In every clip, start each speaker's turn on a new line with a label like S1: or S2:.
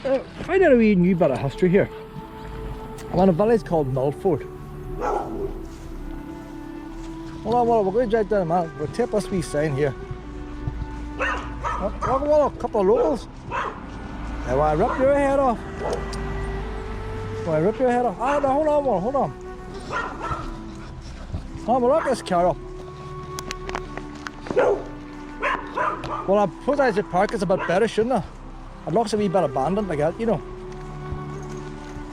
S1: Find out a wee new bit of history here. I'm in a village called Millford. Hold on, we're going to drive down, man. We'll take this wee sign here. Welcome on, a couple of locals. Now, I rip your head off. Hold on, hold on. We'll lock this car up. Well, I suppose I should park it's a bit better, shouldn't I? It looks a wee bit abandoned like that, you know.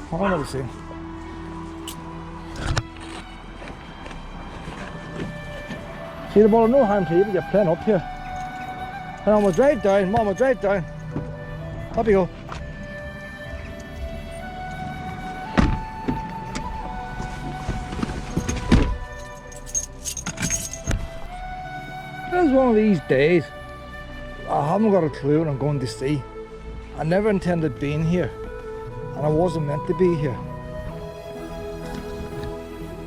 S1: Hold on, let me see. See, the ball, no harm to you, but you're playing up here. And I'm going to drive down, Mom, we'll drive down. Up you go. There's one of these days, I haven't got a clue what I'm going to see. I never intended being here, and I wasn't meant to be here.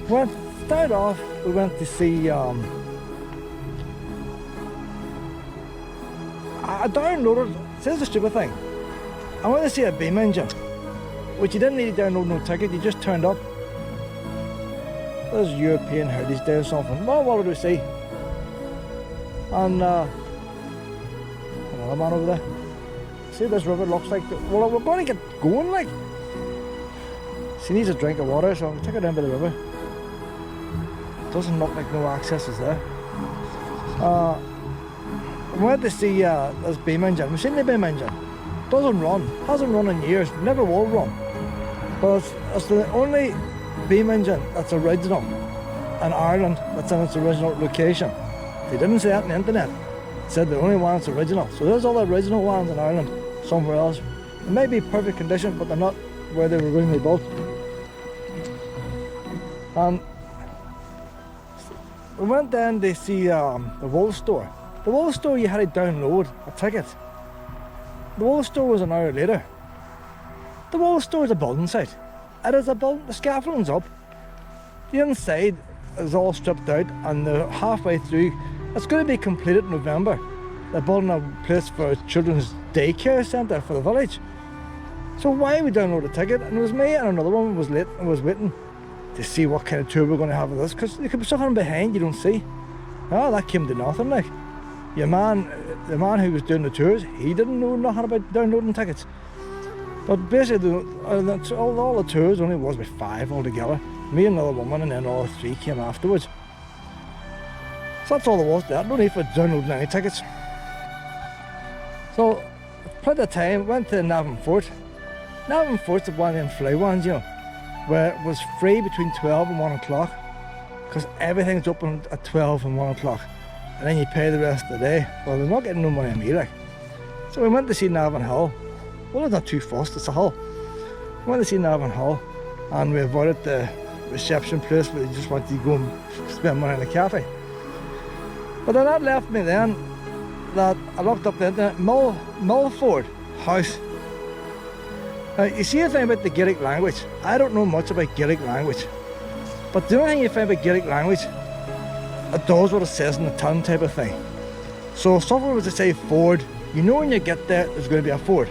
S1: Well, to start off, we went to see, I downloaded, this is a stupid thing, I went to see a beam engine, which you didn't need to download no ticket, you just turned up. There's European Heritage Day or something. Well, what did we see? And another man over there. See, this river looks like, well, we're going to get going like. She needs a drink of water, so I'll take her down by the river. Doesn't look like no access is there. We went to see this beam engine. We've seen the beam engine. Doesn't run. Hasn't run in years. Never will run. But it's the only beam engine that's original in Ireland that's in its original location. They didn't say that on the internet. They said the only one that's original. So there's all the original ones in Ireland somewhere else. They may be perfect condition, but they're not where they were originally built. And we went then to see the Wool store. The Wool store, you had to download a ticket. The Wool store was an hour later. The Wool store is a building site. It is a building, the scaffolding's up. The inside is all stripped out, and they're halfway through. It's going to be completed in November. They're building a place for a children's daycare centre for the village. So why we download a ticket? And it was me and another one was late and was waiting to see what kind of tour we're going to have with this, because there could be something behind you don't see. Oh, that came to nothing like. The man who was doing the tours, he didn't know nothing about downloading tickets. But basically, all the tours only was about 5 altogether. Me and another woman, and then all 3 came afterwards. So that's all there was there. No need for downloading any tickets. So, plenty of time, went to Navan Fort. Navan Fort's one of them fly ones, you know, where it was free between 12 and 1 o'clock, because everything's open at 12 and 1 o'clock. And then you pay the rest of the day. Well, they're not getting no money on me, like. So we went to see Navan Hill. Well, it's not too fast, it's a hill. We went to see Navan Hill, and we avoided the reception place where you just wanted to go and spend money in a cafe. But then that left me then, that I looked up the internet, Millford House. Now, you see the thing about the Gaelic language, I don't know much about Gaelic language. But the only thing you find about Gaelic language, it does what it says in the tin type of thing. So if something was to say Ford, you know when you get there, there's going to be a Ford.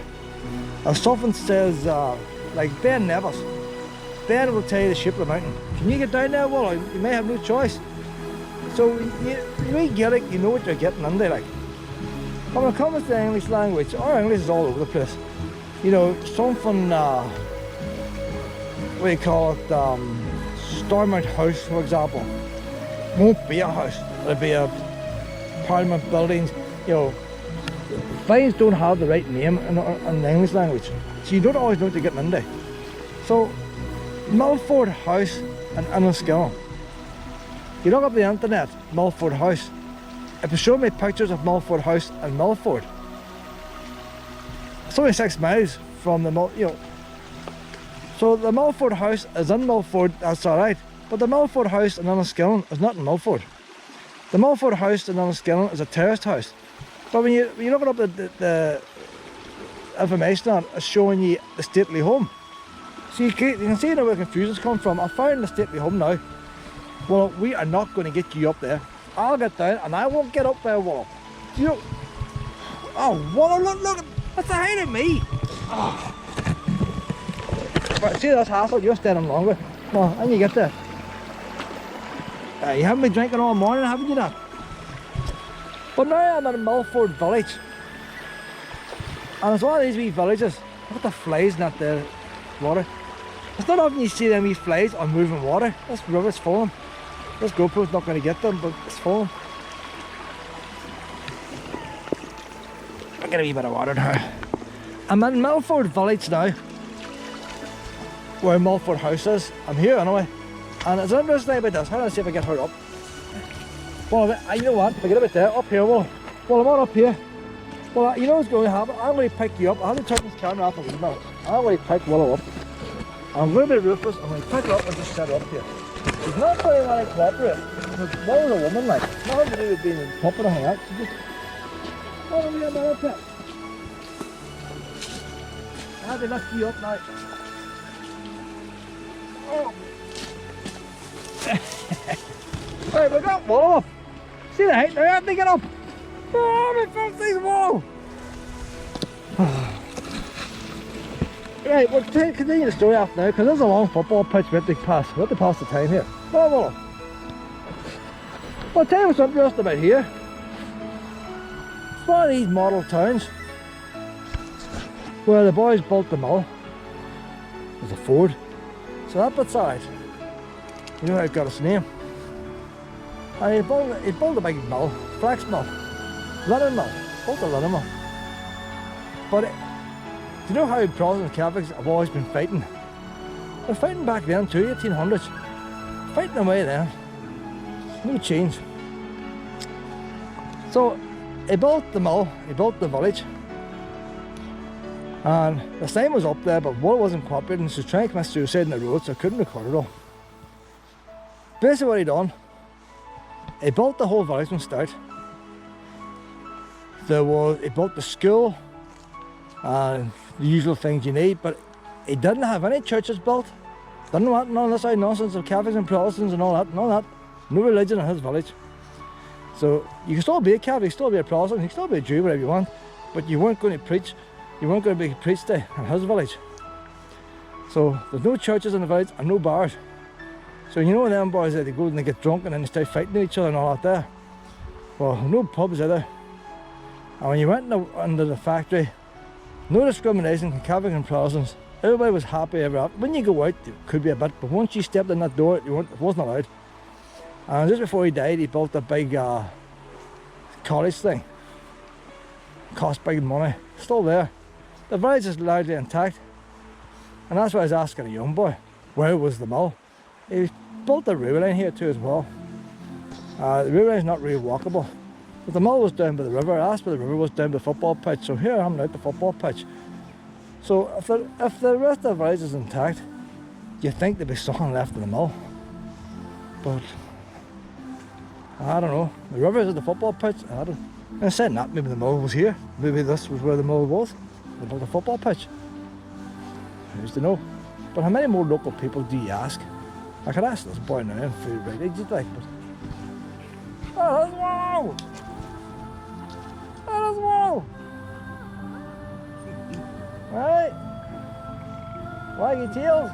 S1: If something says, like Ben Nevis, Ben will tell you the shape of the mountain. Can you get down there? Well, you may have no choice. So you get it, you know what you're getting into, like. But when it comes to the English language, our English is all over the place. You know, something, what do you call it, Stormont House, for example, won't be a house. It'll be a Parliament buildings, you know. Things don't have the right name in the English language, so you don't always know what you're getting into. So, Millford House in Enniskillen. You look up the internet, Millford House. If you show me pictures of Millford House in Millford, it's only 6 miles from the you know. So the Millford House is in Millford, that's alright. But the Millford House in Enniskillen is not in Millford. The Millford House in Enniskillen is a terraced house. But when you look up the information on it, it's showing you the stately home. So you can see where the confusion's come from. I found the stately home now. Well, we are not going to get you up there. I'll get down and I won't get up there, Wall. You know, oh, Wall, look, that's the height of me. Right, see this hassle, you're standing longer. Come on, and you get there. You haven't been drinking all morning, haven't you, Dan? But now I'm in Millford village. And it's one of these wee villages. Look at the flies in that there water. It's not often you see them wee flies on moving water. This river's full of them. This GoPro's not going to get them, but it's full of them. I'll get a wee bit of water now. I'm in Millford village now, where Millford house is. I'm here anyway. And it's interesting about this. How do I see if I get her up? Well, you know what? If I get a bit there, up here, well I'm on up here. Well, you know what's going to happen? I'm going to pick you up. I have to turn this camera off a wee bit. I'm going to pick Willow up. I'm going to be ruthless. I'm going to pick her up and just set her up here. She's not very well cooperative. Because Willow's a woman, like. Nothing to do with being a puppet or anything like that. She just... Oh, we got that up there. I have to lift you up now. Oh. Right, we got Willow up. See the height now? I have to get up. Oh, my 50's wall! Right, we'll continue the story after now, because there's a long football pitch we have to pass. We have to pass the time here. Oh, well. I'll tell you what's interesting about here. It's one of these model towns where the boys built the mill. There's a Ford. So that bit's alright. You know how it got its name. And he built a big mill, flax mill. Linen mill, built a linen mill. But do you know how Protestant Catholics have always been fighting? They're fighting back then too, 1800s. Fighting away then. No change. So he built the mill, he built the village. And the sign was up there, but Will wasn't cooperating, so he was trying to commit suicide in the road, so I couldn't record it all. Basically what he done, he built the whole village from start. He built the school and the usual things you need, but he didn't have any churches built. Didn't want none of this side nonsense of Catholics and Protestants and all that, none of that. No religion in his village. So you can still be a Catholic, you can still be a Protestant, you can still be a Jew, whatever you want, but you weren't going to preach, you weren't going to be preached to in his village. So there's no churches in the village and no bars. So you know them boys that they go and they get drunk and then they start fighting each other and all that there. Well, no pubs either. And when you went into the factory, no discrimination from Catholic and Protestants. Everybody was happy ever after. When you go out, it could be a bit, but once you stepped in that door, it wasn't allowed. And just before he died, he built a big college thing. Cost big money. Still there. The village is largely intact. And that's why I was asking a young boy, where was the mill? He built the railway line here too as well. The railway line is not really walkable. But the mill was down by the river. I asked where the river was down by the football pitch. So here I am at the football pitch. So if the rest of the village is intact, you'd think there'd be something left of the mill. But I don't know. The river is at the football pitch. I said that maybe the mill was here. Maybe this was where the mill was. They built a football pitch. Who's to know? But how many more local people do you ask? I could ask this boy now and feel right you'd like, but oh, that's wow! That is wow! Right? Waggy tails.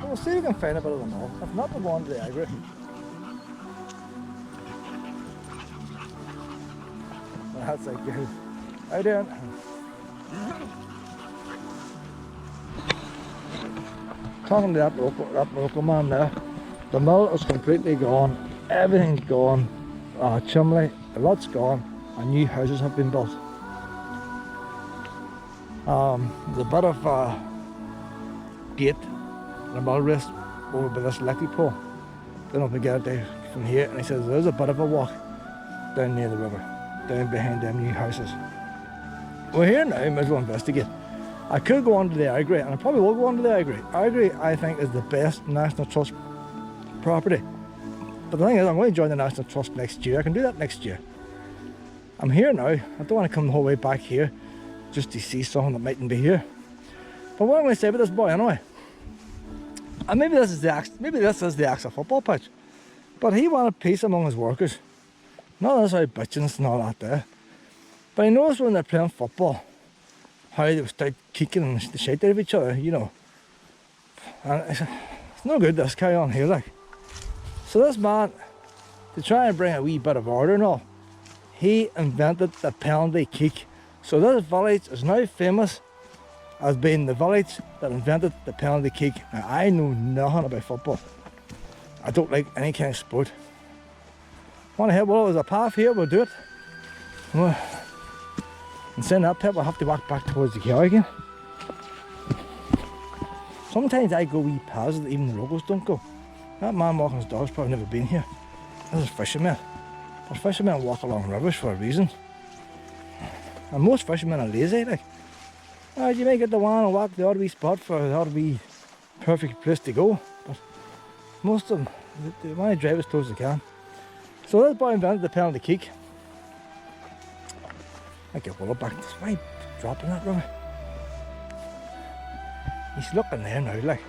S1: We'll see if we can find a bit of the mill. If not, we'll go on to the agri. That's like good. How you doing? Talking to that local man there. The mill is completely gone. Everything's gone. Chimney, a lot's gone. And new houses have been built. There's a bit of a gate and a mill race over by this electric pole. Then up we get it there from here, and he says there's a bit of a walk down near the river, down behind them new houses. We're here now, might as well investigate. I could go on to the Agri, and I probably will go on to the Agri. Agri, I think, is the best National Trust property. But the thing is, I'm going to join the National Trust next year. I can do that next year. I'm here now. I don't want to come the whole way back here just to see something that mightn't be here. But what I'm going to say about this boy anyway, and maybe this is the actual football pitch. But he wanted peace among his workers. Not necessarily bitching and all that there. But he noticed when they're playing football, how they would start kicking the shit out of each other, you know. And it's no good this carry on here, like. So this man, to try and bring a wee bit of order and all, he invented the penalty kick. So this village is now famous as being the village that invented the penalty kick. Now I know nothing about football. I don't like any kind of sport. Want to hit, well, there's a path here, we'll do it. Well, and saying that, Pip, we'll have to walk back towards the car again. Sometimes I go wee paths that even the locals don't go. That man walking his dog's probably never been here. This is fishermen. But fishermen walk along rivers for a reason. And most fishermen are lazy, like. You may get the one and walk the odd wee spot for the odd wee perfect place to go. But most of them, they want to drive as close as they can. So this boy invented the penalty kick. I get Willow back. Why he dropping that river? He's looking there now, like.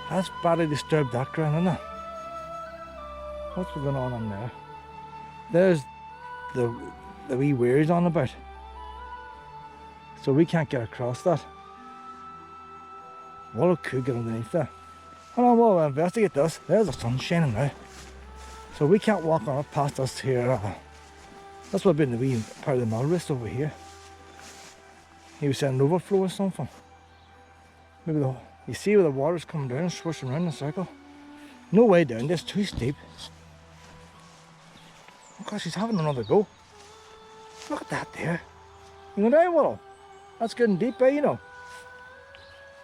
S1: That's badly disturbed that ground, isn't it? What's going on in there? There's the wee weirs on about. So we can't get across that. Willow could get underneath there. Hold on, we'll investigate this. There's the sun shining now. So we can't walk on it past us here. That's what been the wee part of the mill wrist over here. He was saying an overflow or something. Maybe you see where the water's coming down and swishing around in a circle. No way down, this too steep. Oh gosh, he's having another go. Look at that there. You know down, Willow? That's good and deep, you know.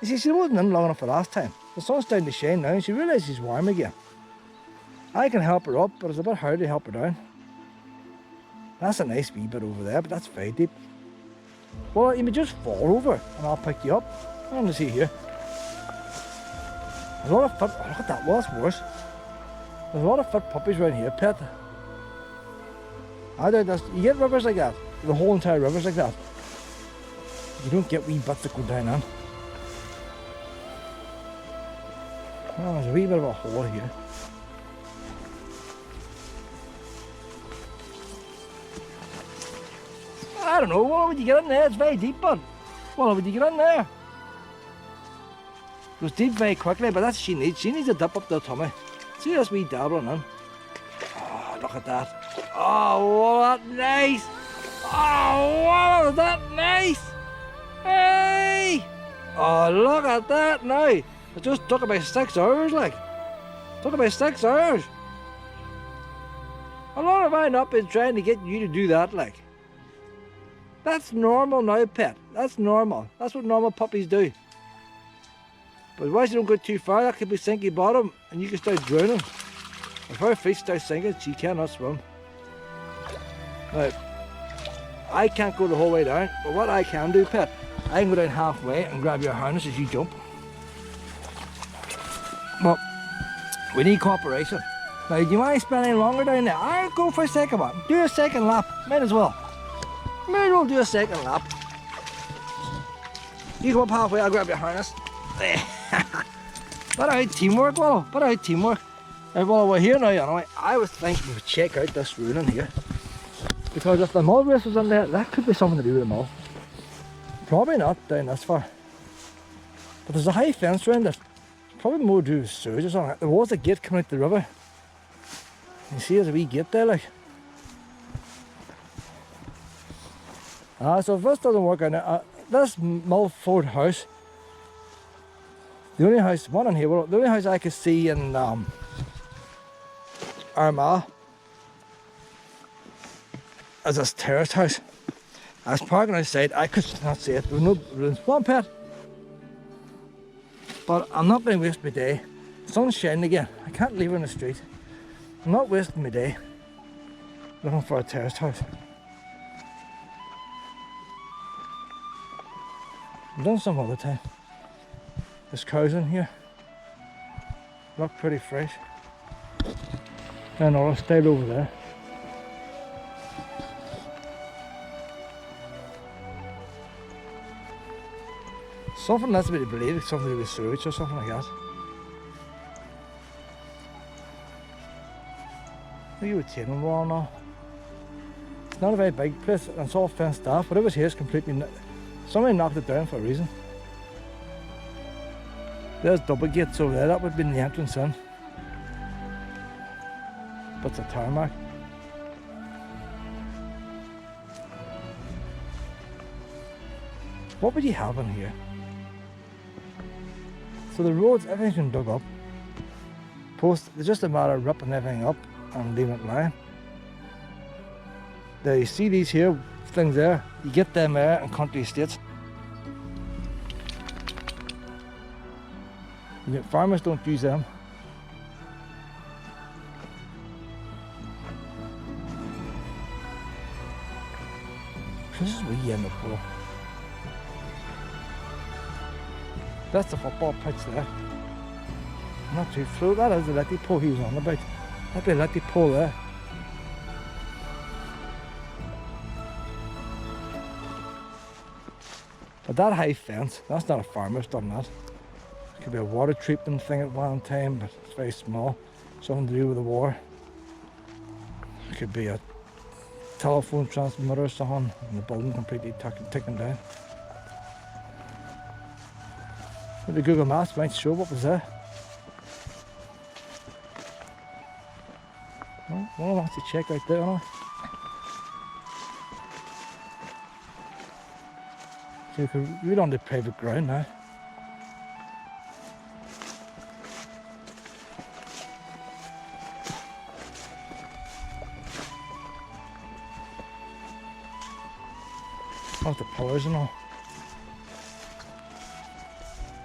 S1: You see, she wasn't in long enough for last time. The sun's starting to shine now and she realises she's warm again. I can help her up, but it's a bit hard to help her down. That's a nice wee bit over there, but that's very deep. Well, you may just fall over and I'll pick you up. I want to see here. There's a lot of fit, oh, look at that, well, that's worse. There's a lot of fit puppies around here, Pet. I doubt that's, you get rivers like that, the whole entire river's like that. You don't get wee bits that go down on. Oh, there's a wee bit of a hole here. I don't know, what would you get in there? It's very deep, bud. What would you get in there? It goes deep very quickly, but that's what she needs. She needs to dip up the tummy. See this wee dabbling in? Oh, look at that. Oh, what nice. Oh, wow, is that nice? Hey! Oh, look at that now. It just took about 6 hours, like. Took about 6 hours. How long have I not been trying to get you to do that, like? That's normal now, Pet. That's normal. That's what normal puppies do. But once you don't go too far, that could be sinky bottom and you can start drowning. If her feet start sinking, she cannot swim. Now, I can't go the whole way down, but what I can do, Pet, I can go down halfway and grab your harness as you jump. But we need cooperation. Now, do you mind spending longer down there? I'll go for a second one. Do a second lap. Might as well. Might as well do a second lap. You come up halfway, I'll grab your harness. But I teamwork, Willow. But I teamwork. Right, well, we're here now, you know. I was thinking we would check out this ruin here. Because if the mill race was in there, that could be something to do with the mill. Probably not down this far. But there's a high fence around it. Probably more to do with sewage or something. There was a gate coming out the river. You see there's a wee gate there, like. So if this doesn't work out, this Millford house, the only house, one in here, well, the only house I could see in Armagh is this terraced house. I was parking outside, I could not see it, there was no rooms. One Pet. But I'm not going to waste my day. The sun's shining again, I can't leave her in the street. I'm not wasting my day looking for a terraced house. I've done some other time. There's cows in here. Look pretty fresh. And I'll stay over there. Something that's to be believed, something to do with sewage or something like that. Look at the retaining wall now. It's not a very big place and it's all fenced off. Whatever's here is completely... Somebody knocked it down for a reason. There's double gates over there, that would be the entrance in. But it's a tarmac. What would you have in here? So the roads, everything's been dug up. It's just a matter of ripping everything up and leaving it lying. There you see these here things there, you get them there in country estates. Farmers don't use them. This is where you end up for. That's the football pitch there. Not too through, that is the letty pole he was on about. That'd be a letty pole there. But that high fence, that's not a farmer's done that. It could be a water treatment thing at one time, but it's very small. Something to do with the war. It could be a telephone transmitter or something, and the building completely taken down. Maybe Google Maps might show what was there. Well, I'll have to check out there now. So we're on the private ground now. Off the pillars and all.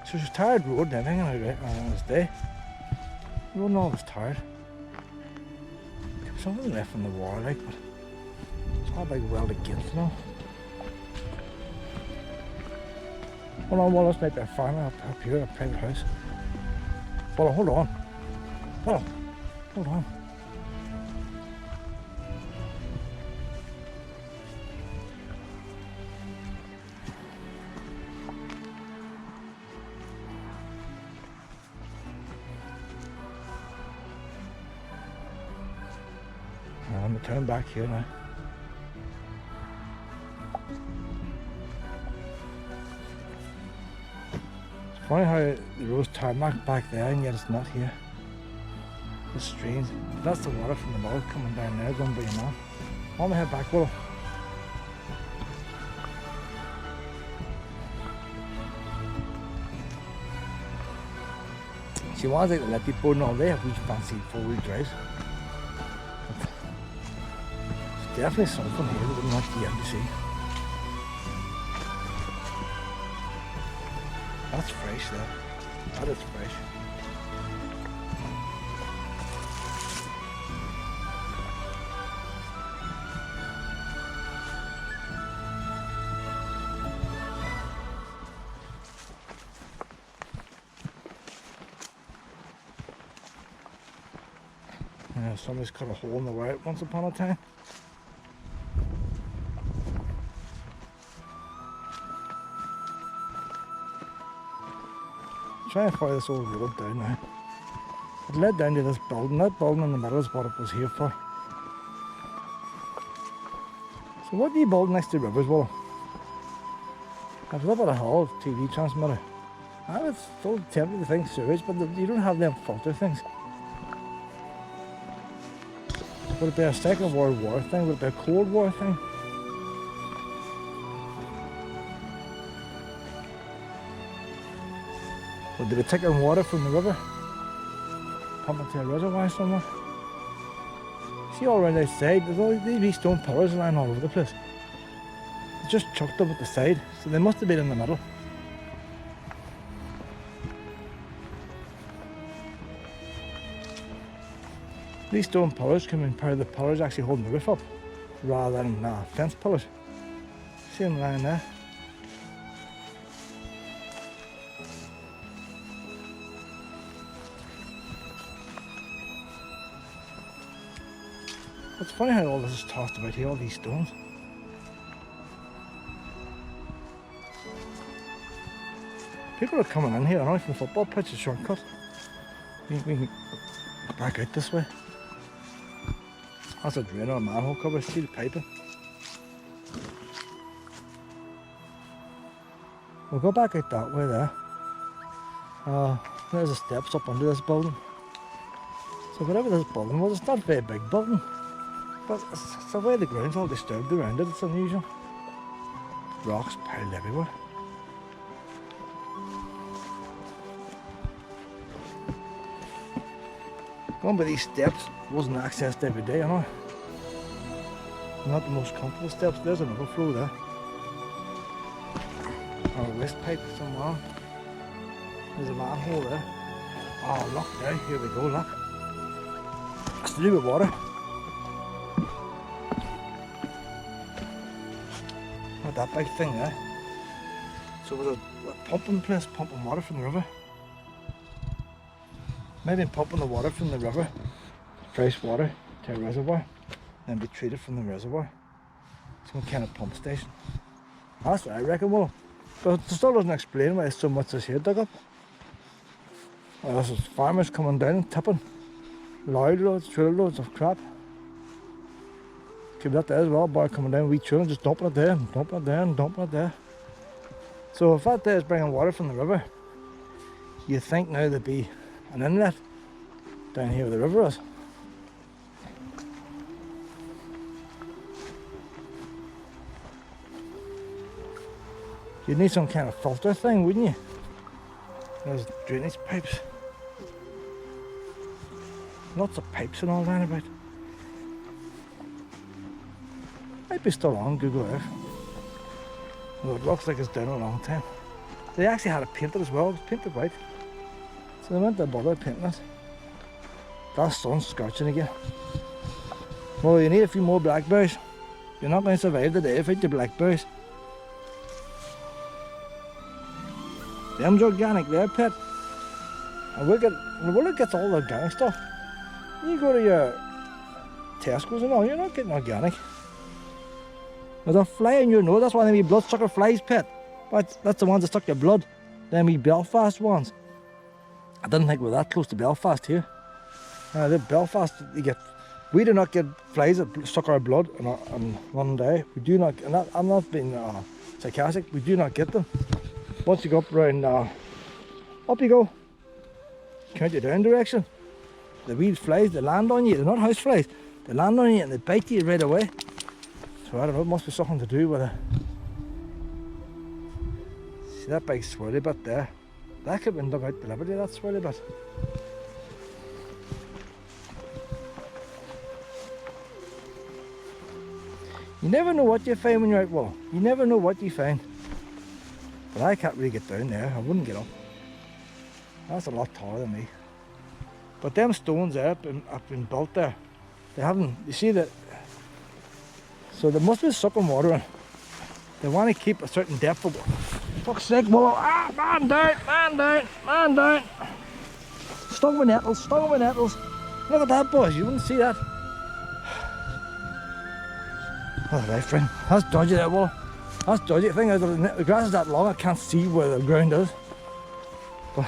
S1: So it's a tired road and everything on this day. The road and all was tired. Something left in the wall like, but it's not a big welded gate, you know. Hold on, well, this might be a farmer up here, a private house. Well, hold on. Well, hold on. I'm going to turn back here now. It's funny how the road's tarmac back there and yet it's not here. It's strange. That's the water from the mill coming down there going by your man. I'm going to head back, Willow. She wants to let people know they have these fancy four-wheel drives. Definitely something here that we're not yet to see. That's fresh there. That is fresh. Yeah, somebody's cut a hole in the wire once upon a time. Try and follow this old road down now. It led down to this building. That building in the middle is what it was here for. So what do you build next to rivers, Willow? I was up at a hill, TV transmitter. I was still tempted to think sewage, but you don't have them filter things. Would it be a Second World War thing? Would it be a Cold War thing? Would they be taking water from the river, pumping to a reservoir somewhere? See all around outside, there's all these stone pillars lying all over the place. They just chucked them at the side, so they must have been in the middle. These stone pillars come in part of the pillars actually holding the roof up, rather than fence pillars. See them lying there. It's funny how all this is tossed about here, all these stones. People are coming in here now from the football pitch, a shortcut. We can go back out this way. That's a drain or a manhole cover, see the piping. We'll go back out that way there. There's the steps up under this building. So whatever this building was, it's not a very big building. But it's the way the ground's all disturbed around it, it's unusual. Rocks piled everywhere. Going by these steps wasn't accessed every day, you know. Not the most comfortable steps. There's an overflow there. Or a waste pipe somewhere. There's a manhole there. Oh look now, here we go, look. It's to do with water. Not that big thing there. So it was a pumping place, pumping water from the river. Maybe pumping the water from the river, fresh water, to a reservoir, then be treated from the reservoir. Some kind of pump station. That's what I reckon, well. But it still doesn't explain why there's so much this here dug up. Well, this is farmers coming down and tipping lorry loads, trailer loads of crap. Keep that there as well, boy coming down, wee trailer, just dumping it there, and dumping it there, and dumping it there. So if that there is bringing water from the river, you'd think now there'd be an inlet down here where the river is. You'd need some kind of filter thing, wouldn't you? There's drainage pipes. Lots of pipes and all round about. Might be still on Google Earth. Well, it looks like it's down a long time. They actually had it painted as well, it was painted white. So they went to bother painting it. That sun's scorching again. Well, you need a few more blackberries. You're not going to survive the day without your blackberries. Them's organic there, Pet. And Willie gets all the organic stuff. You go to your Tesco's and all, you're not getting organic. There's a fly in your nose, that's why they wee bloodsucker flies, Pet. But that's the ones that suck your blood. Them wee Belfast ones. I didn't think we were that close to Belfast here. The Belfast, we do not get flies that suck our blood on one day. We do not, and I'm not being sarcastic, we do not get them. Once you go up around, up you go, count your down direction. The wee flies, they land on you, they're not house flies. They land on you and they bite you right away. So I don't know, it must be something to do with it. See that big swirly bit there? That could have been dug out deliberately, that swirly bit. You never know what you find when you're out, well, you never know what you find. But I can't really get down there, I wouldn't get up. That's a lot taller than me. But them stones there have been built there. They haven't, you see that? So they must be sucking water in. They want to keep a certain depth of water. Fuck's sake, well, man down, man down, man down. Stung with nettles, stung with nettles. Look at that, boys, you wouldn't see that. Alright, friend, that's dodgy there, well. That's dodgy. The thing is, the grass is that long, I can't see where the ground is. But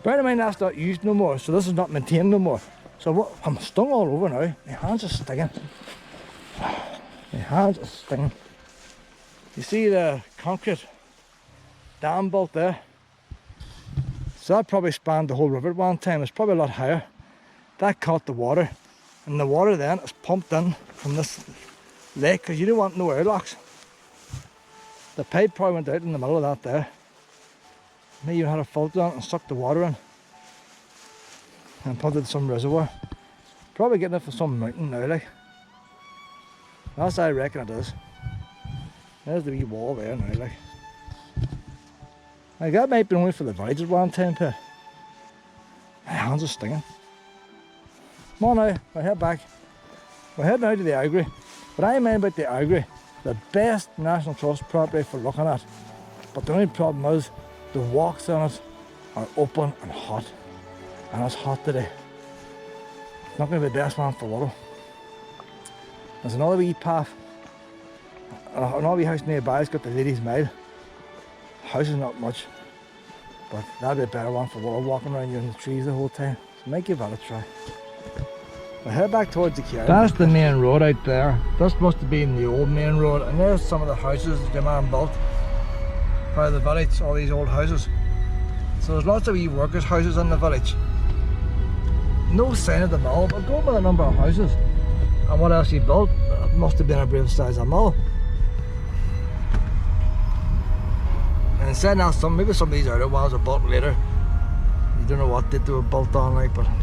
S1: bear in mind, that's not used no more, so this is not maintained no more. So what, I'm stung all over now. My hands are stinging. My hands are stinging. You see the concrete dam built there? So that probably spanned the whole river at one time. It's probably a lot higher. That caught the water. And the water then is pumped in from this lake because you don't want no airlocks. The pipe probably went out in the middle of that there. Maybe you had a filter on it and sucked the water in and pumped it in some reservoir. Probably getting it from some mountain now, like. That's how I reckon it is. There's the wee wall there now, like. Like that might be only for the village at one time, Pet. My hands are stinging. Come on now, we'll head back. We're heading out to the Agri. But I mean about the Agri, the best National Trust property for looking at. But the only problem is, the walks on it are open and hot. And it's hot today. Not going to be the best one for water. There's another wee path an old wee house nearby has got the Ladies' Mile. House is not much, but that'd be a better one for walking around you in the trees the whole time. So might give that a try. We'll head back towards the Cairn. That's the main road out there. This must have been the old main road, and there's some of the houses that your man built. Part of the village, all these old houses. So there's lots of wee workers' houses in the village. No sign of the mill, but going by the number of houses and what else he built, it must have been a brave size of mill. And instead now, maybe some of these other ones were built later. You don't know what they were built on, like, but I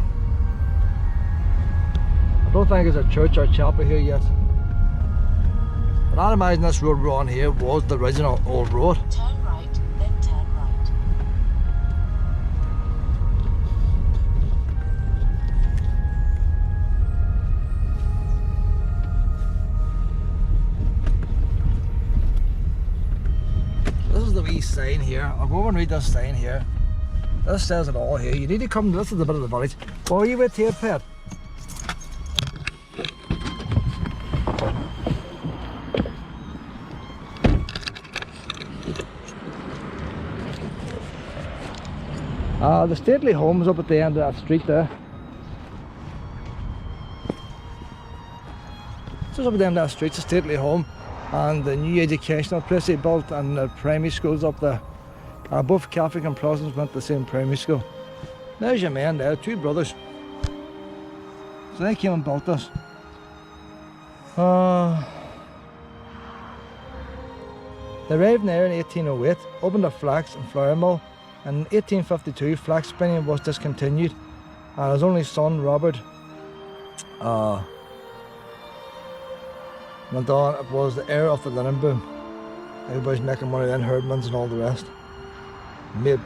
S1: don't think there's a church or chapel here yet. But I'd imagine this road we're on here was the original old road.
S2: Turn right, then turn right.
S1: This is the wee sign here. I'll go over and read this sign here. This says it all here. You need to come, this is the bit of the village. What are you with here, pet? The stately home's up at the end of that street there. Just up at the end of that street's a stately home, and the new educational place they built, and the primary schools up there. Both Catholic and Protestants went to the same primary school. There's your man there, two brothers. So they came and built this. They arrived there in 1808, opened a flax and flour mill. In 1852, flax spinning was discontinued, and his only son, Robert, went on. It was the heir of the linen boom. Everybody's making money then, herdmans and all the rest. Made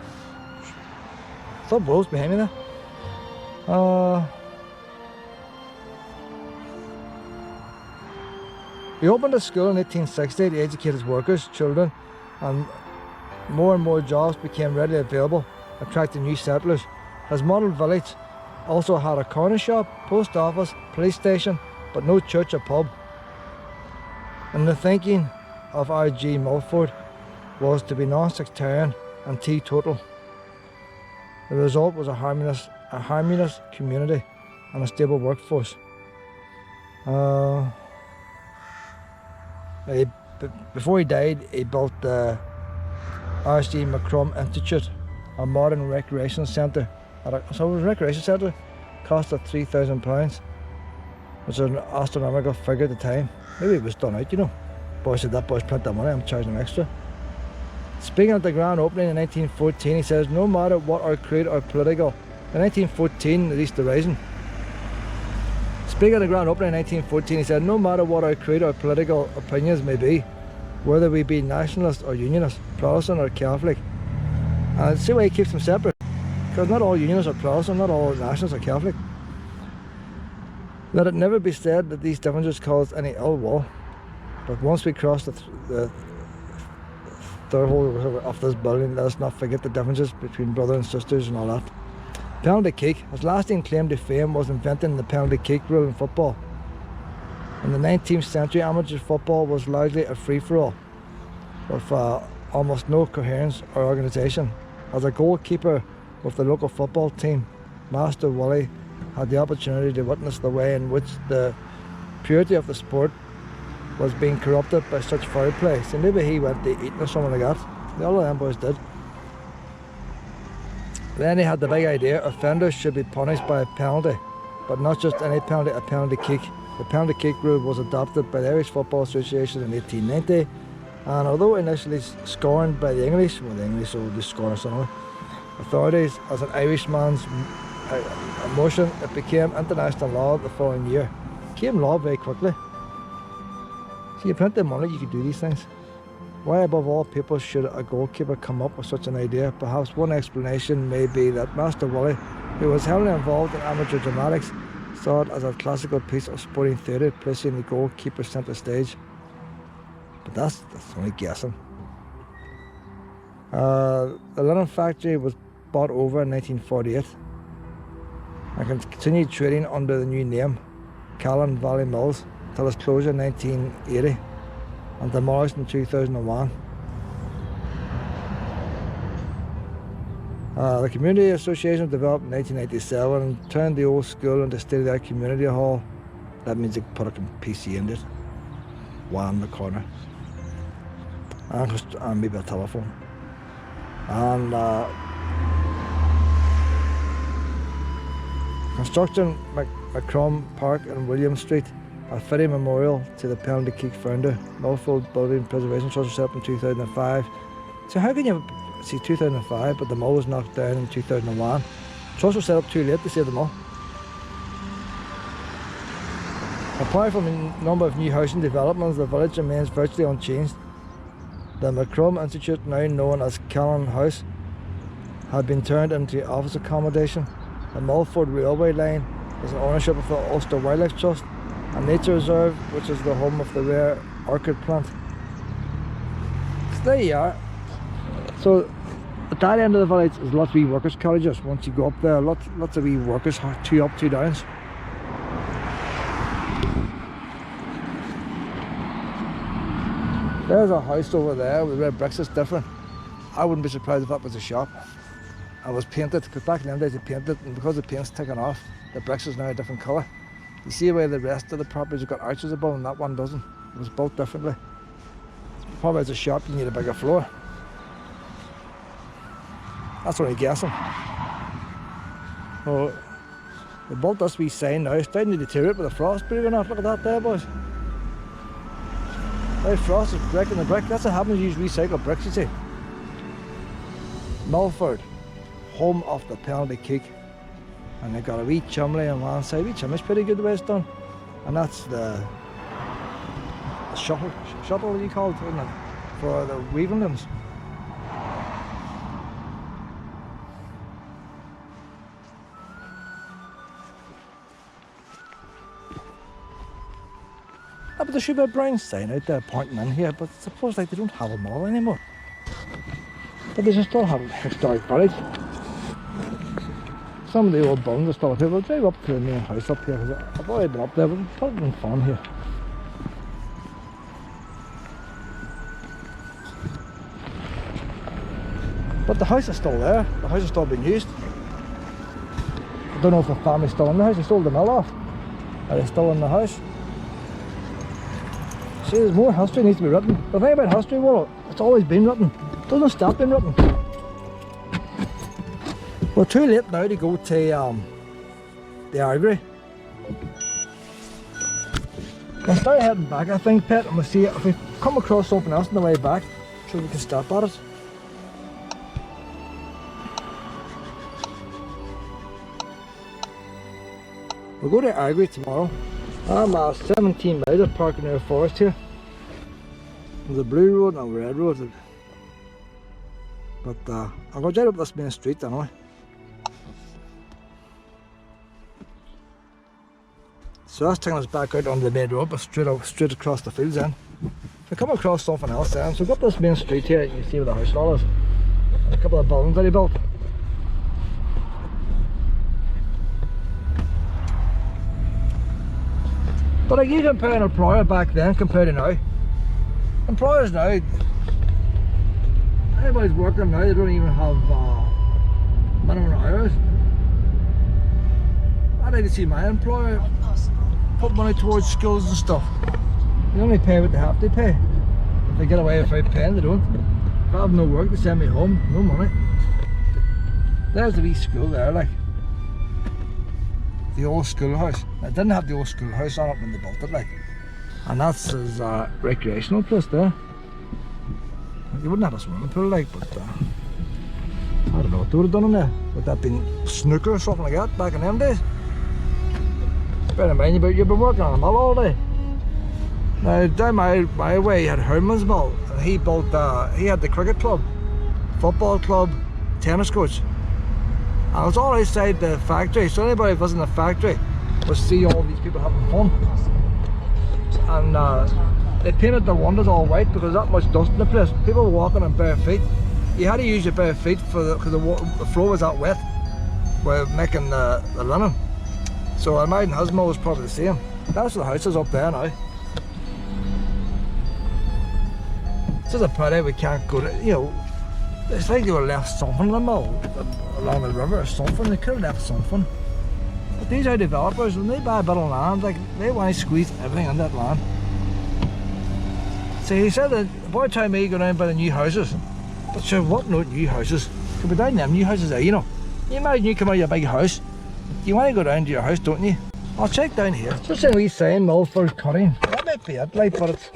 S1: some rolls behind me there. He opened a school in 1860 to educate his workers, children, and more jobs became readily available, attracting new settlers. His model village also had a corner shop, post office, police station, but no church or pub. And the thinking of R.G. Millford was to be non-sectarian and teetotal. The result was a harmonious community and a stable workforce. Before he died, he built the R.C. McCrum Institute, a modern recreation centre. So it was a recreation centre, cost of £3,000, which is an astronomical figure at the time. Maybe it was done out, you know. Boy said, that boy's plenty of money, I'm charging him extra. Speaking at the grand opening in 1914, he says, no matter what our creed or political, in 1914, at least the Rising. Speaking at the grand opening in 1914, he said, no matter what our creed or political opinions may be, whether we be nationalist or unionist, Protestant or Catholic. And see why he keeps them separate, because not all unionists are Protestant, not all nationalists are Catholic. Let it never be said that these differences cause any ill will, but once we cross the threshold of this building, let us not forget the differences between brothers and sisters and all that. Penalty kick. His lasting claim to fame was inventing the penalty kick rule in football. In the 19th century, amateur football was largely a free-for-all, with almost no coherence or organisation. As a goalkeeper with the local football team, Master Woolley had the opportunity to witness the way in which the purity of the sport was being corrupted by such foul play. So maybe he went to eating or something like that. All of them boys did. Then he had the big idea, offenders should be punished by a penalty, but not just any penalty, a penalty kick. The penalty kick rule was adopted by the Irish Football Association in 1890, and although initially scorned by the English, well, the English will just scorn us anyway, authorities as an Irishman's motion, it became international law the following year. It became law very quickly. So you print the money, you could do these things. Why above all people should a goalkeeper come up with such an idea? Perhaps one explanation may be that Master Woolley, who was heavily involved in amateur dramatics, saw it as a classical piece of sporting theatre, placing the goalkeeper centre stage. But that's only guessing. The linen factory was bought over in 1948 and continued trading under the new name, Callan Valley Mills, till its closure in 1980. and demolished in 2001. The Community Association was developed in 1987 and turned the old school into state-of-the-art community hall. That means they put a PC in it, one in the corner, and maybe a telephone. And construction McCrum Park and William Street, a fitting memorial to the Penalty Kick founder. Millford Building Preservation Trust was set up in 2005. So how can you see 2005 but the mill was knocked down in 2001? Trust was set up too late to save the mill. Apart from a number of new housing developments, the village remains virtually unchanged. The McCrum Institute, now known as Callan House, had been turned into office accommodation. The Millford Railway Line is in ownership of the Austell Wildlife Trust, a nature reserve which is the home of the rare orchid plant. So there you are. So at that end of the village is lots of wee workers' cottages. Once you go up there, lots of wee workers, 2 up, 2 downs. There's a house over there with red bricks. It's different. I wouldn't be surprised if that was a shop. It was painted, because back in them days they painted, and because the paint's taken off, the bricks is now a different colour. You see where the rest of the properties have got arches above and that one doesn't. It was built differently. Probably as a shop you need a bigger floor. That's only guessing. So they built this wee sign now. It's starting to deteriorate with the frost breathing off. Look at that there, boys. Hey, frost is breaking the brick. That's what happens. You use recycled bricks, you see. Millford, home of the Penalty Kick. And they've got a wee chimney on one side. Wee chimney's pretty good the way it's done. And that's the shuttle you call it, isn't it? For the weaving looms. But there should be a brown sign out there pointing in here, but suppose like they don't have them all anymore. But they still have a historic village. Some of the old buildings are still up here. We'll drive up to the main house up here, because I've already been up there, but it's probably been fun here. But the house is still there. The house is still being used. I don't know if the family's still in the house. They sold the mill off. Are they still in the house? See, there's more history needs to be written. The thing about history, well, it's always been written. It doesn't stop being written. We're too late now to go to the Armagh. We'll start heading back, I think, Pet, and we'll see if we come across something else on the way back, so we can stop at it. We'll go to Armagh tomorrow. I'm 17 miles of parking in the forest here. There's a blue road and a red road. But I'm going to drive up this main street anyway. So that's taking us back out on the main road, but straight across the fields then. We come across something else then. So we go up this main street here, you can see where the house all is. And a couple of buildings that he built. But like you compare an employer back then compared to now. Employers now, everybody's working now, they don't even have minimum hours. I'd like to see my employer put money towards schools and stuff. They only pay what they have to pay. If they get away without paying, they don't. If I have no work, they send me home, no money. There's the wee school there, like. The old schoolhouse. It didn't have the old schoolhouse on it when they built it, like. And that's his recreational place there. They wouldn't have a swimming pool, like, but I don't know what they would have done in there. Would that have been snooker or something like that back in them days? Bear in mind, you've been working on a mill all day. Now, down my way, you had Herman's Mill, and he built, he had the cricket club, football club, tennis courts. And it was all outside the factory, so anybody visiting the factory would see all these people having fun. And they painted the windows all white because that much dust in the place. People were walking on bare feet. You had to use your bare feet because the floor was that wet while making the linen. So I imagine his mill was probably the same. That's the houses up there now. It's just a pity we can't go to, you know, it's like they were left something in the middle, along the river or something. They could have left something. But these are developers, when they buy a bit of land, like, they want to squeeze everything on that land. See, he said that by the time he go down by the new houses, but sure, what no new houses? Could be down them new houses there, you know. You imagine you come out of your big house, you want to go down to your house, don't you? I'll check down here. Just saying we say Millford cutting. That might be it, like, but it's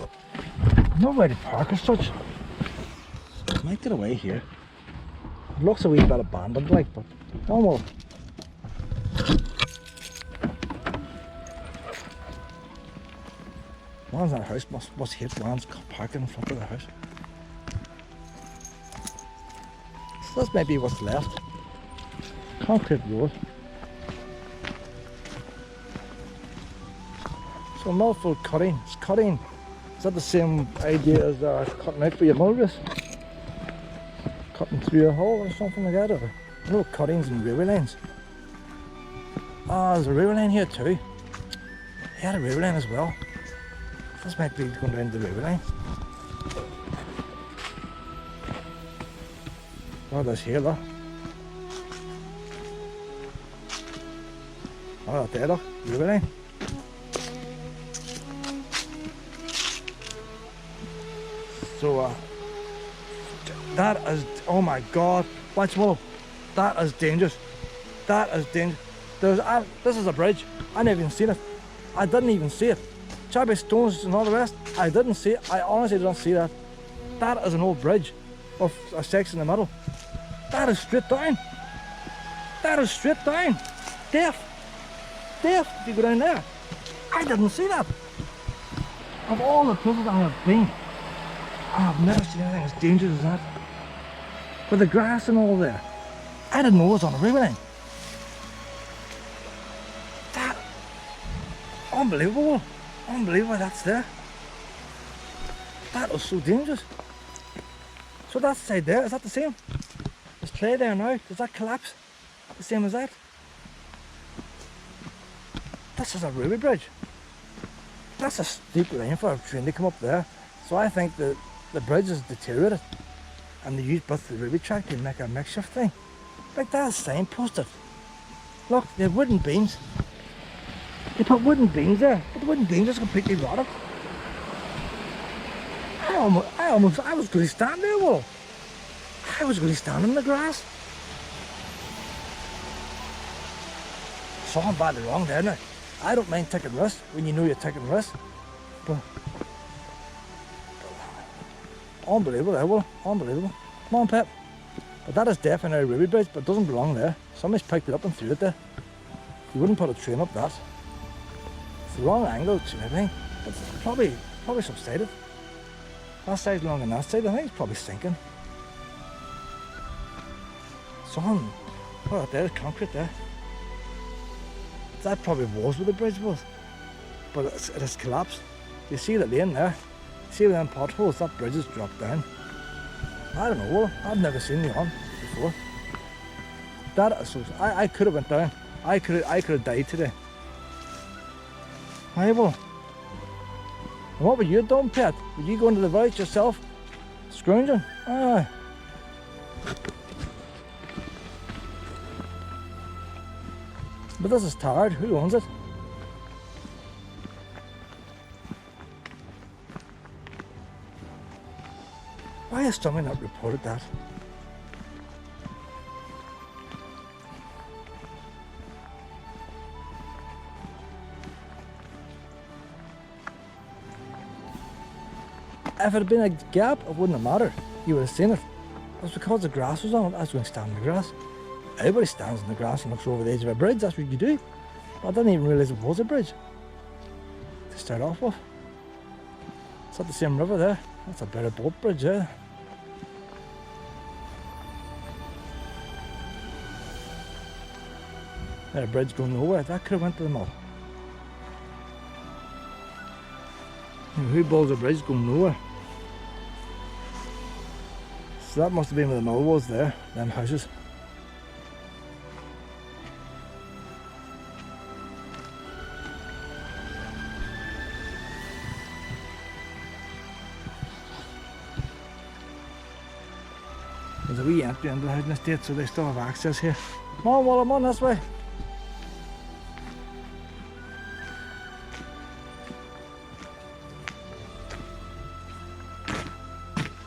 S1: no way to park as such. I might get away here. It looks a wee bit abandoned, like, but almost. Man's in a house must hate man's parking in front of the house. So this might be what's left. Concrete road. So Millford cutting. It's cutting. Is that the same idea as cutting out for your motorist? Cutting through a hole or something like that? Or no cuttings and railway lines. Ah, there's a railway line here too. They had a railway line as well. This might be going down the railway line. Oh, there's here, look. Oh, there, look, railway line. So, that is, oh my God, watch Willow. That is dangerous. That is dangerous. This is a bridge. I never even seen it. I didn't even see it. Choppy stones and all the rest, I didn't see it. I honestly didn't see that. That is an old bridge of a section in the middle. That is straight down. That is straight down. Deaf. If you go down there. I didn't see that. Of all the places I have been, I have never seen anything as dangerous as that. With the grass and all there. I didn't know it was on a railway line. That, unbelievable. Unbelievable that's there. That was so dangerous. So that side there, is that the same? There's clay there now. Does that collapse? The same as that? This is a railway bridge. That's a steep line for a train to come up there. So I think the bridge is deteriorated and they used both the railway track to make a makeshift thing. Like that is signposted. Look, they're wooden beams. They put wooden beams there, but the wooden beams are completely rotted. I was going to stand there, well. I was going to stand in the grass. Something badly wrong there now. I don't mind taking risks when you know you're taking risks, but unbelievable there, well, unbelievable. Come on, Pep. But that is definitely a railway bridge, but it doesn't belong there. Somebody's picked it up and threw it there. You wouldn't put a train up that. It's the wrong angle to everything. It's probably subsided. That side's longer than that side. I think it's probably sinking. Someone put it there, concrete there. That probably was where the bridge was, but it has collapsed. You see the lane there? See them potholes? That bridge has dropped down. I don't know. Well, I've never seen the on before. That is so. I could have went down. I could have died today. Hey, well, what were you doing, Pet? Were you going to the village yourself, scrounging? Aye. But this is tired. Who owns it? Why has somebody not reported that? If it had been a gap, it wouldn't have mattered. You would have seen it. It was because the grass was on it. I was going to stand in the grass. Everybody stands in the grass and looks over the edge of a bridge. That's what you do. But I didn't even realise it was a bridge to start off with. It's not the same river there. That's a better boat bridge there. That bridge going nowhere. That could have went to the mill. Who builds a bridge going nowhere? So that must have been where the mill was there, them houses. There's a wee entry into the housing estate, so they still have access here. Come on, Wall, I'm on this way.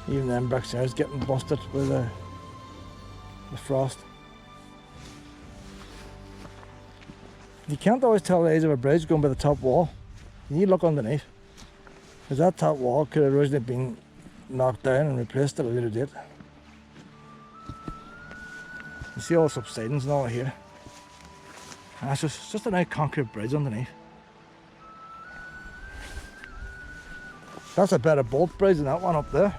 S1: Even them bricks there is getting busted with the frost. You can't always tell the age of a bridge going by the top wall. You need to look underneath. Because that top wall could have originally been knocked down and replaced at a later date. You see all the subsidence and all here. And it's just a nice concrete bridge underneath. That's a better bolt bridge than that one up there.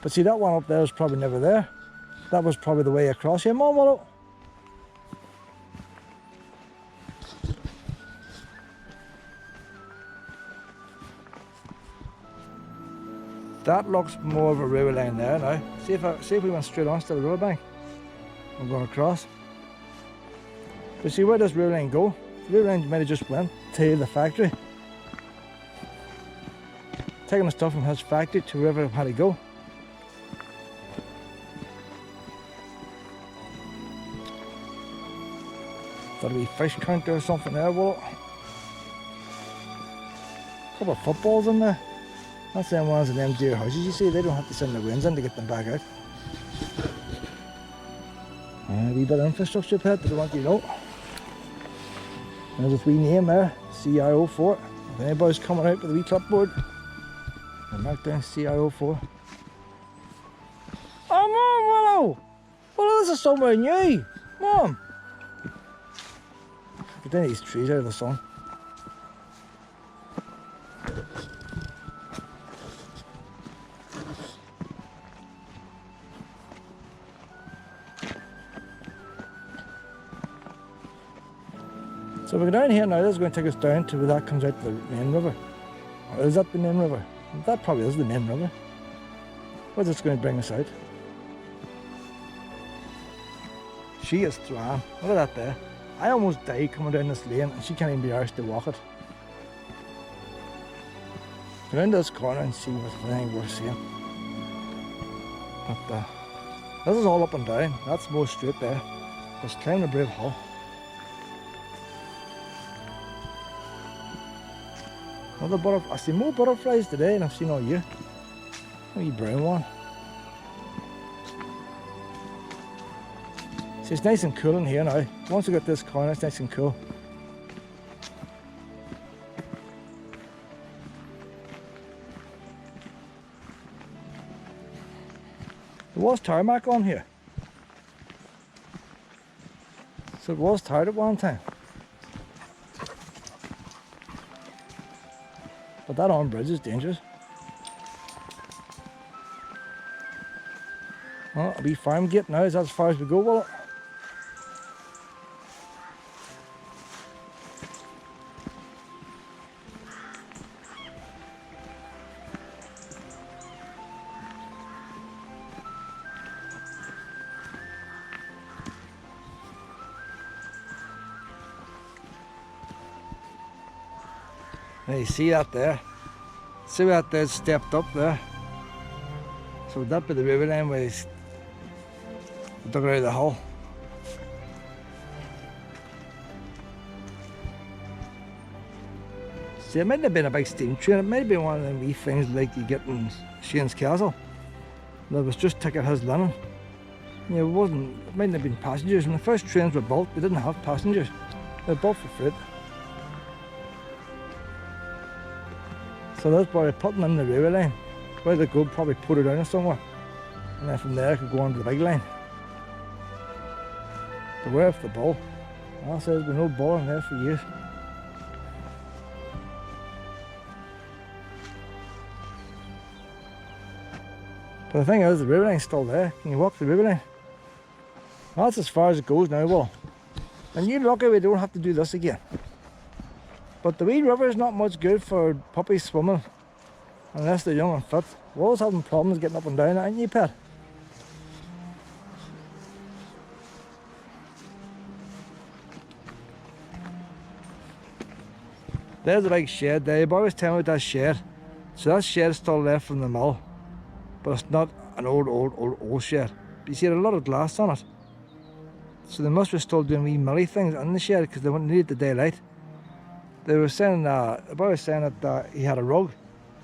S1: But see, that one up there was probably never there. That was probably the way across here. Mom, Willow. That looks more of a river line there now. See if we went straight on to the riverbank. I'm going across. But see, where does river line go? The river line might have just went to the factory. Taking the stuff from his factory to wherever it had to go. That'll be fish counter or something there, will it? A couple of footballs in there. That's them ones in them deer houses, you see, they don't have to send the winds in to get them back out. A wee bit of infrastructure, pet, that I want you to know. There's a wee name there, CIO4. If anybody's coming out with a wee clipboard, they'll mark down CIO4. Oh, Mom, Willow! Willow, this is somewhere new! Mom! Get down these trees out of the sun. So we're down here now. This is going to take us down to where that comes out to the main river. Or is that the main river? That probably is the main river. Where's this going to bring us out? She is throwing. Look at that there. I almost died coming down this lane and she can't even be arsed to walk it. Go into this corner and see what's anything worth seeing. But this is all up and down. That's more straight there. Just climb the brave hull. Another I see more butterflies today than I've seen all year. A wee brown one. See, it's nice and cool in here now. Once we got this corner, it's nice and cool. There was tarmac on here. So it was tarred at one time. But that on bridge is dangerous. Well, a wee farm gate now. Is that as far as we go, will it? Now you see that there? See that there's stepped up there? So would that be the river line where he's dug it out of the hull? See, it mightn't have been a big steam train, it might have been one of them wee things like you get in Shane's Castle. That was just taking his linen. You know, it mightn't have been passengers. When the first trains were built, they didn't have passengers. They were built for freight. So that's probably putting in the railway line. Where they go, probably put it down somewhere. And then from there, I could go on to the big line. Beware of the bull. I say there's been no bull in there for years. But the thing is, the river line's still there. Can you walk the river line? Well, that's as far as it goes now, Will. And you're lucky we don't have to do this again. But the wee river is not much good for puppies swimming unless they're young and fit. We're always having problems getting up and down, aren't you, pet? There's a big shed there. You've always tell me about that shed. So that shed is still left from the mill. But it's not an old shed. But you see, it had a lot of glass on it. So they must be still doing wee milly things in the shed because they needed the daylight. They were saying, the boy was saying that he had a rug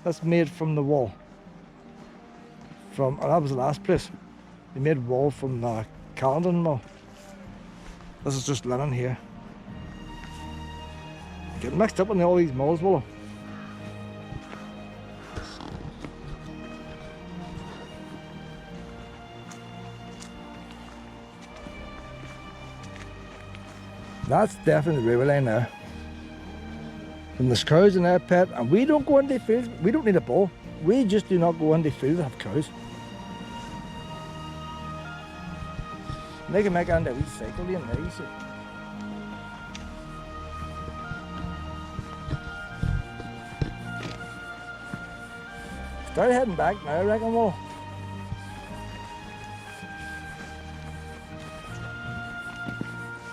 S1: that's made from the wall. And that was the last place. They made wall from the Calendon mill. This is just linen here. Getting mixed up in all these mills, will it? That's definitely the railway line there. And there's cows in there, pet, and we don't go into the fields. We don't need a bull. We just do not go into the fields that have cows. They can make it into a wee cycle lane there, you see. Start heading back now, I reckon we'll.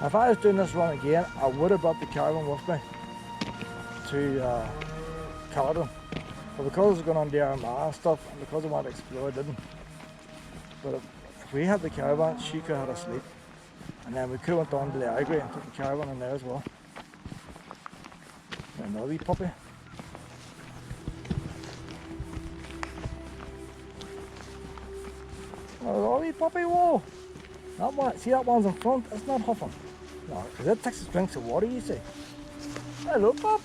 S1: If I was doing this run again, I would have brought the caravan with me to Caledon. But because I was going on the Armagh and stuff, and because I wanted to explore, I didn't. But if we had the caravan, she could have had a sleep. And then we could have went on to the Agri and took the caravan in there as well. Another wee puppy. Oh, wee puppy, whoa! That one, see that one's in front? It's not huffing. No, because it takes its drinks of water, you see. Hello, pup.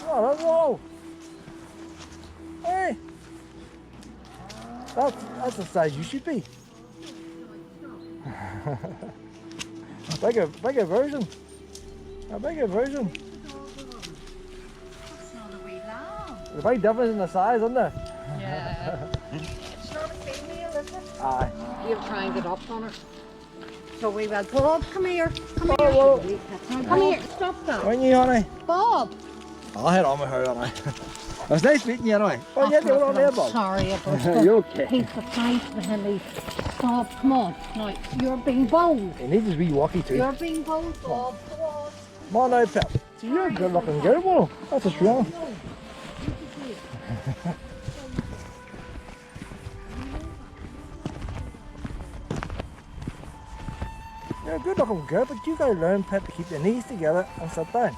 S1: Oh, whoa! Hey! That's the size you should be. Bigger version. A bigger version.
S3: It's not a wee lamb.
S1: There's a big difference in the size, isn't there?
S3: Yeah. It's not a female, is it?
S1: Aye.
S3: We'll try and get up on her. So we will. Bob, come here. Come here.
S1: Whoa.
S3: Come here. Stop that.
S1: When you, honey?
S3: Bob.
S1: I'll head on with her, honey. It was nice meeting you, anyway. Oh, yeah, you're on there, Bob.
S3: Sorry about
S1: You're okay.
S3: He's the price for him. Bob, come on. Now, you're being bold.
S1: He needs his wee walkie too.
S3: You're being bold, Bob. Go on.
S1: Come on now, Pep. See, you're a good looking girl, Willow. That's a strong. You're a good looking girl, but you gotta learn, Pep, to keep your knees together and sit down.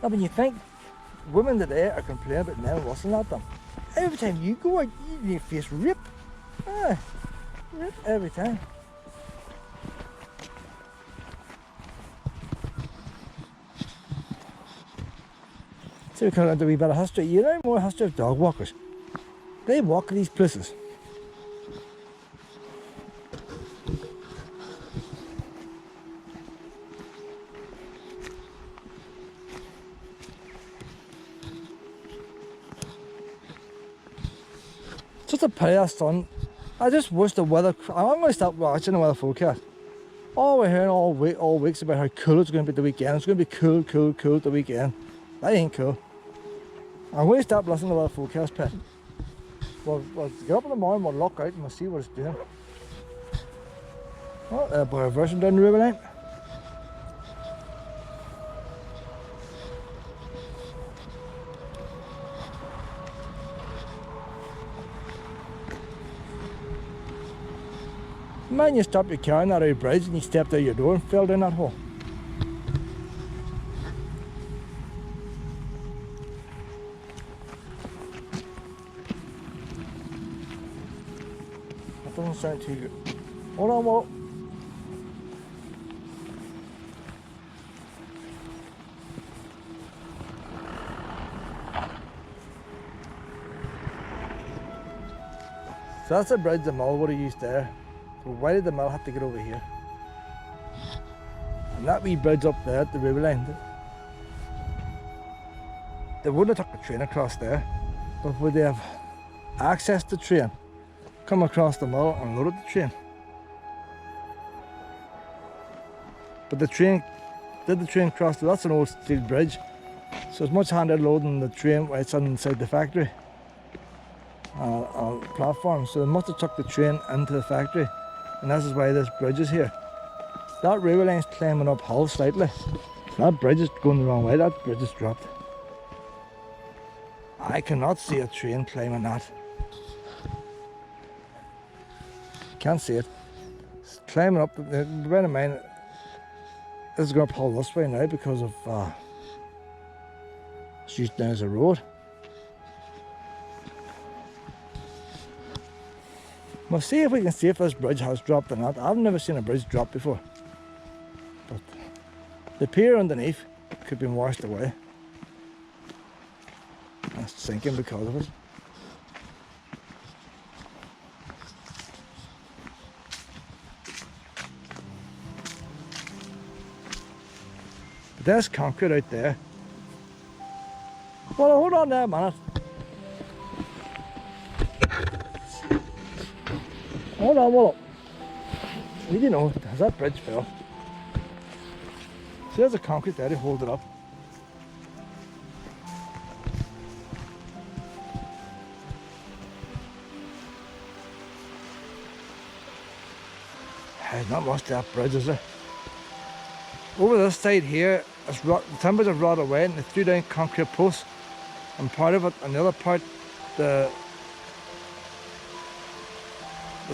S1: Now, when you think women today are complaining about men rustling at them, every time you go out, you face rip. Aye, rip every time. So we come into a wee bit of history. You know more history of dog walkers. They walk these places. Just a pity of sun. I just wish the weather. I'm going to stop watching the weather forecast. All we're hearing all weeks about how cool it's going to be the weekend. It's going to be cool the weekend. That ain't cool. I'm going to stop listening to the weather forecast, Pet. We'll get up in the morning, we'll look out and we'll see what it's doing. Oh, by a version down the river line. Man, you stop your car on that old bridge and you stepped out your door and fell down that hole. That doesn't sound too good. Hold on, Walt. So that's the bridge the mill would have used there. So why did the mill have to get over here? And that wee bridge up there at the river line, they wouldn't have took the train across there, but would they have accessed the train, come across the mill and loaded the train? But the train cross? That's an old steel bridge, so it's much handier loading the train while it's inside the factory platform. So they must have took the train into the factory, and this is why this bridge is here. That railway line's climbing uphill slightly, That bridge is going the wrong way, that bridge is dropped. I cannot see a train climbing that. Can't see it. It's climbing up. Bear in mind, this is going to pull this way now because of it's used now as a road. We'll see if we can see if this bridge has dropped or not. I've never seen a bridge drop before. But the pier underneath could be washed away. It's sinking because of it. But there's concrete out there. Well, hold on there a minute. Hold on, hold up. We didn't know, has that bridge fell? See, there's a concrete there to hold it up. There's not much to that bridge, is there? Over this side here, the timbers have rotted away and they threw down concrete posts. And part of it, and the other part, the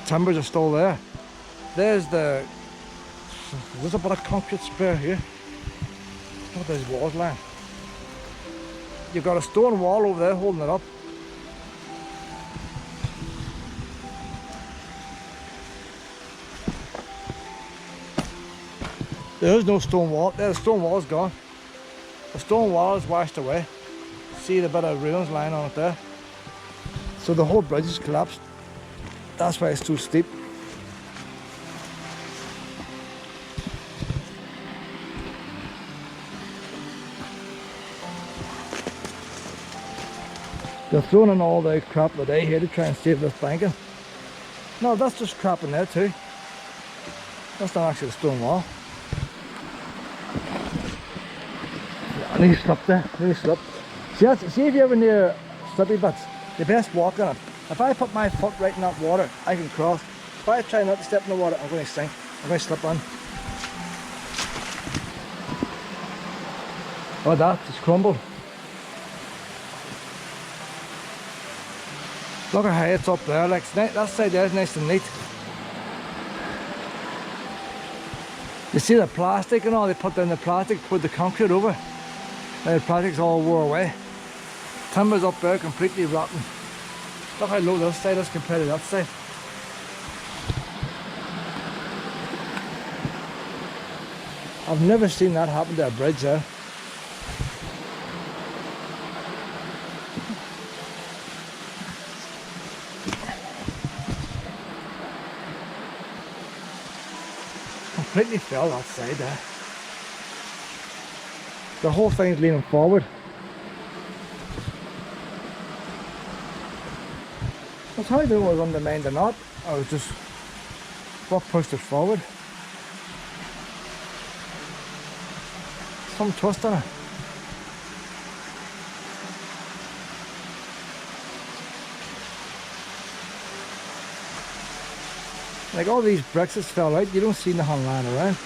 S1: timbers are still there. There's a bit of concrete spare here. Look at those walls lying. You've got a stone wall over there holding it up. There is no stone wall. There, the stone wall is gone. The stone wall is washed away. See the bit of ruins lying on it there. So the whole bridge is collapsed. That's why it's too steep. They're throwing in all the crap today here to try and save this banking. No, that's just crap in there too. That's not actually a stone wall. I need to slip there. I need to slip. See if you're ever near slippy bits, you best walk on it. If I put my foot right in that water, I can cross. If I try not to step in the water, I'm going to sink. I'm going to slip on. Oh, that just crumbled. Look at how it's up there. Like that side there is nice and neat. You see the plastic and all? They put down the plastic, put the concrete over. Now the plastic's all wore away. Timbers up there completely rotten. Look how low this side is compared to that side. I've never seen that happen to a bridge there. Completely fell that side there. The whole thing's leaning forward. That's how I knew it was undermined or not. I was just what pushed it forward. Some twist on it. Like all these bricks that fell out, you don't see nothing lying around.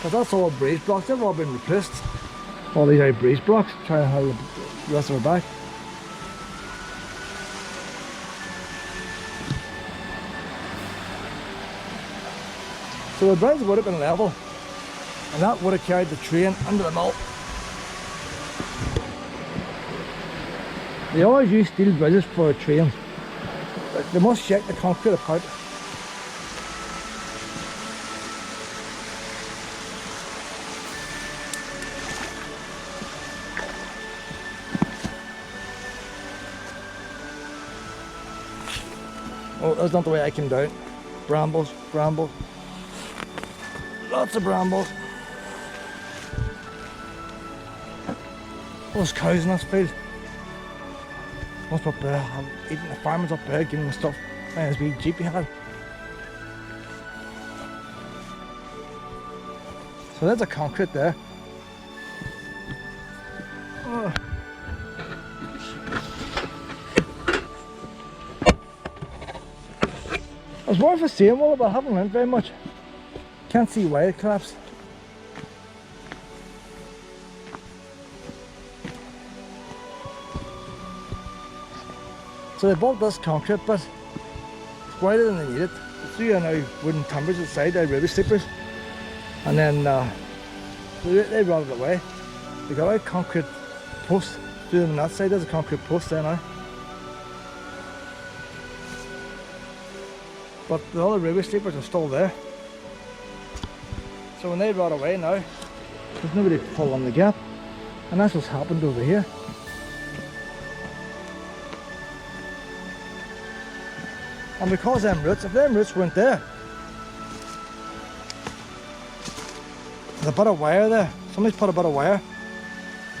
S1: But that's all breeze blocks, they've all been replaced. All these are breeze blocks, trying to hold the rest of it back. So the bridge would have been level, and that would have carried the train under the mill. They always use steel bridges for trains. They must shake the concrete apart. Oh, that's not the way I came down. Brambles, brambles. Lots of brambles. Oh, there's cows in this field. What's up there? I'm eating the farmers up there, giving them stuff. Man, there's a wee jeep he had. So there's a concrete there. Oh. I was worth a seeing all, but I haven't learned very much. Can't see why it collapsed. So they built this concrete bit. It's wider than they needed. The three are now wooden timbers outside, they're ruby sleepers. And then they rotted it away. They got a concrete post through them on that side. There's a concrete post there now. But the other ruby sleepers are still there. So when they rot away now, there's nobody to pull on the gap. And that's what's happened over here. And because them roots, if them roots weren't there, there's a bit of wire there. Somebody's put a bit of wire.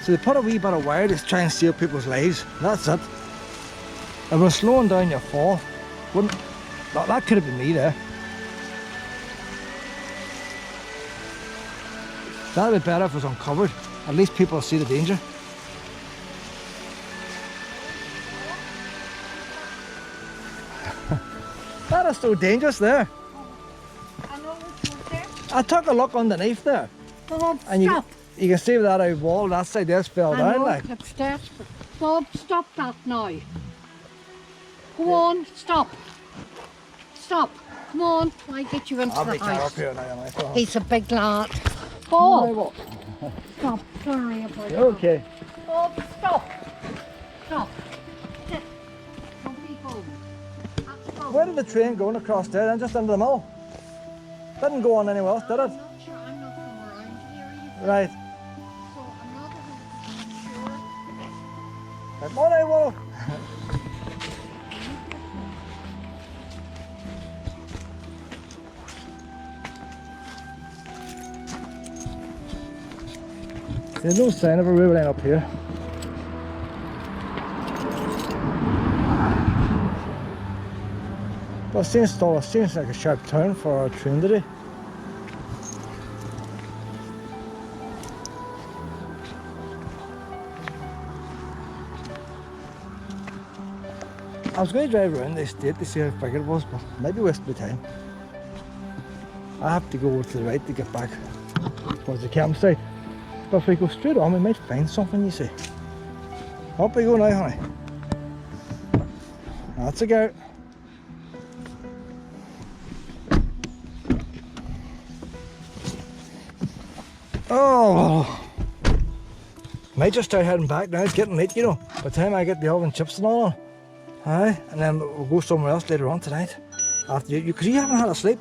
S1: So they put a wee bit of wire to try and save people's lives. That's it. If it was slowing down your fall, that could have been me there. That would be better if it was uncovered. At least people see the danger. That is so dangerous there.
S3: I know which one's there.
S1: I took a look underneath there.
S3: Bob,
S1: And you
S3: stop.
S1: can see that out wall, that side there fell
S3: I
S1: down
S3: know
S1: like.
S3: it's upstairs. Bob, stop that now. Go on, stop. Stop. Come on, I get you into
S1: I'll
S3: the
S1: be careful
S3: house.
S1: here now.
S3: He's a big lad.
S1: Oh,
S3: Bob, stop. Sorry about that.
S1: okay.
S3: Bob, stop. Stop. Sit. Nobody home. That's Bob.
S1: Where did the train going across there then? Just under the mill? Didn't go on anywhere else, did it?
S3: I'm not sure. I'm not from around here either.
S1: Right.
S3: So I'm not 100% sure.
S1: Right, morning, Wolf. There's no sign of a river line up here. But it seems like a sharp turn for our train today. I was going to drive around the estate to see how big it was, but maybe wasting my time. I have to go to the right to get back towards the campsite. But if we go straight on, we might find something, you see. Up we go now, honey. That's a go. Oh, might just start heading back now. It's getting late, you know. By the time I get the oven chips and all on. Aye, and then we'll go somewhere else later on tonight. After you, because you haven't had a sleep.